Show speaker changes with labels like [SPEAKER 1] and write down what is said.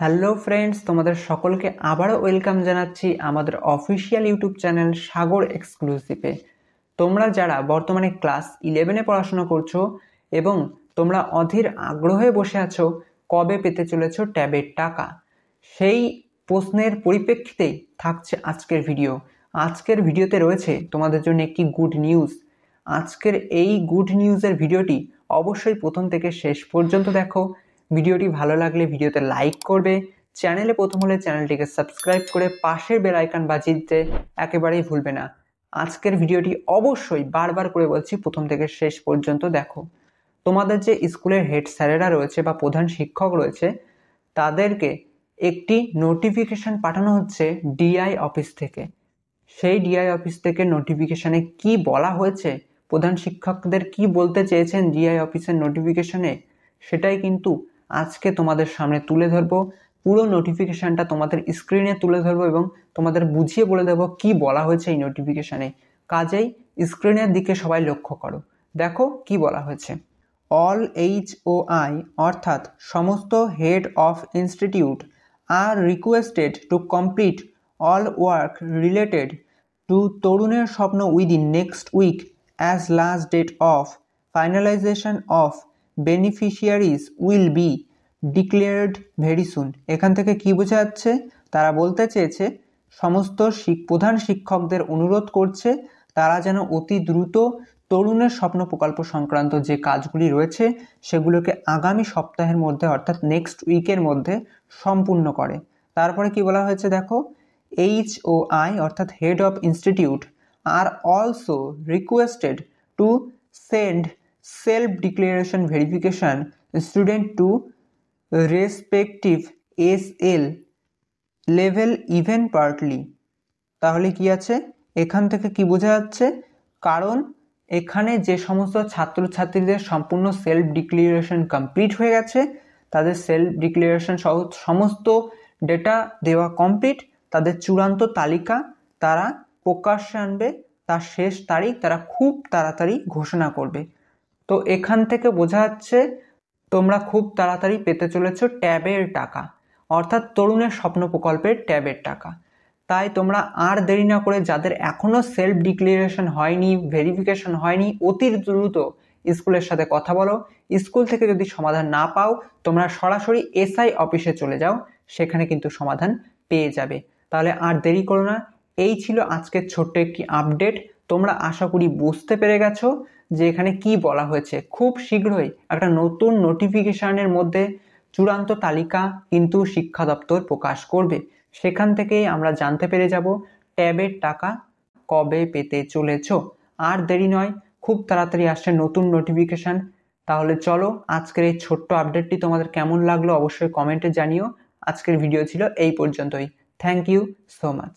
[SPEAKER 1] Hello friends, তোমাদের সকলকে আবারও ওয়েলকাম জানাচ্ছি আমাদের অফিসিয়াল ইউটিউব চ্যানেল সাগর এক্সক্লুসিভে। তোমরা যারা বর্তমানে ক্লাস 11-এ পড়াশোনা করছো এবং তোমরা অধীর আগ্রহে বসে আছো কবে পেতে চলেছো ট্যাবের টাকা, সেই প্রশ্নের পরিপ্রেক্ষিতেই থাকছে আজকের ভিডিও। আজকের ভিডিওতে রয়েছে তোমাদের জন্য একটি গুড নিউজ। আজকের এই গুড নিউজের ভিডিওটি অবশ্যই প্রথম থেকে শেষ পর্যন্ত দেখো। ভিডিওটি ভালো লাগলে ভিডিওতে লাইক করবে, চ্যানেলে প্রথম হলে চ্যানেলটিকে সাবস্ক্রাইব করে পাশের বেল আইকন বাজিয়ে দিতে একেবারেই ভুলবে না। আজকের ভিডিওটি অবশ্যই বারবার করে বলছি প্রথম থেকে শেষ পর্যন্ত দেখো। তোমাদের যে স্কুলের হেড স্যারেরা রয়েছে বা প্রধান শিক্ষক রয়েছে তাদেরকে একটি নোটিফিকেশন পাঠানো হচ্ছে ডিআই অফিস থেকে। সেই ডিআই অফিস থেকে নোটিফিকেশনে কি বলা হয়েছে, প্রধান শিক্ষকদের কি বলতে চেয়েছেন ডিআই অফিসের নোটিফিকেশনে, সেটাই কিন্তু আজকে তোমাদের সামনে তুলে ধরবো। পুরো নোটিফিকেশনটা তোমাদের স্ক্রিনে তুলে ধরবো এবং তোমাদের বুঝিয়ে বলে দেবো কি বলা হয়েছে এই নোটিফিকেশনে। কাজেই স্ক্রিনের দিকে সবাই লক্ষ্য করো, দেখো কি বলা হয়েছে। অল HOI অর্থাৎ সমস্ত head of institute are requested to complete all work related to তরুণের স্বপ্ন within next week as last date of finalization of beneficiaries will be declared very soon. এখান থেকে কি বোঝা যাচ্ছে, তারা বলতে চেয়েছে সমস্ত প্রধান শিক্ষকদের অনুরোধ করছে তারা যেন অতি দ্রুত তরুণের স্বপ্ন প্রকল্প সংক্রান্ত যে কাজগুলি রয়েছে সেগুলোকে আগামী সপ্তাহের মধ্যে অর্থাৎ নেক্সট উইকের মধ্যে সম্পূর্ণ করে। তারপরে কি বলা হয়েছে দেখো, HOI অর্থাৎ head of institute are also requested to send self declaration verification student to respective SL level even partly. তাহলে কি আছে, এখান থেকে কি বোঝা যাচ্ছে, কারণ এখানে যে সমস্ত ছাত্রছাত্রীদের সম্পূর্ণ সেলফ ডিক্লারেশন কমপ্লিট হয়ে গেছে, তাদের সেলফ ডিক্লারেশন সহ সমস্ত ডেটা দেওয়া কমপ্লিট, তাদের চূড়ান্ত তালিকা তারা প্রকাশ্যে আনবে, তার শেষ তারিখ তারা খুব তাড়াতাড়ি ঘোষণা করবে। তো এখান থেকে বোঝা যাচ্ছে তোমরা খুব তাড়াতাড়ি পেতে চলেছো ট্যাবের টাকা, অর্থাৎ তরুণের স্বপ্ন প্রকল্পের ট্যাবের টাকা। তাই তোমরা আর দেরি না করে, যাদের এখনো সেলফ ডিক্লারেশন হয়নি, ভেরিফিকেশন হয়নি, অতি দ্রুত স্কুলের সাথে কথা বলো। স্কুল থেকে যদি সমাধান না পাও তোমরা সরাসরি SI অফিসে চলে যাও, সেখানে কিন্তু সমাধান পেয়ে যাবে। তাহলে আর দেরি করো না। এই ছিল আজকের ছোট্ট একটি আপডেট। তোমরা আশা করি বুঝতে পেরে গেছো যে এখানে কি বলা হয়েছে। খুব শীঘ্রই একটা নতুন নোটিফিকেশনের মধ্যে চূড়ান্ত তালিকা কিন্তু শিক্ষা দপ্তর প্রকাশ করবে, সেখান থেকেই আমরা জানতে পেরে যাব ট্যাবের টাকা কবে পেতে চলেছো। আর দেরি নয়, খুব তাড়াতাড়ি আসছে নতুন নোটিফিকেশন। তাহলে চলো, আজকের এই ছোট্ট আপডেটটি তোমাদের কেমন লাগলো অবশ্যই কমেন্টে জানিও। আজকের ভিডিও ছিল এই পর্যন্তই। Thank you so much.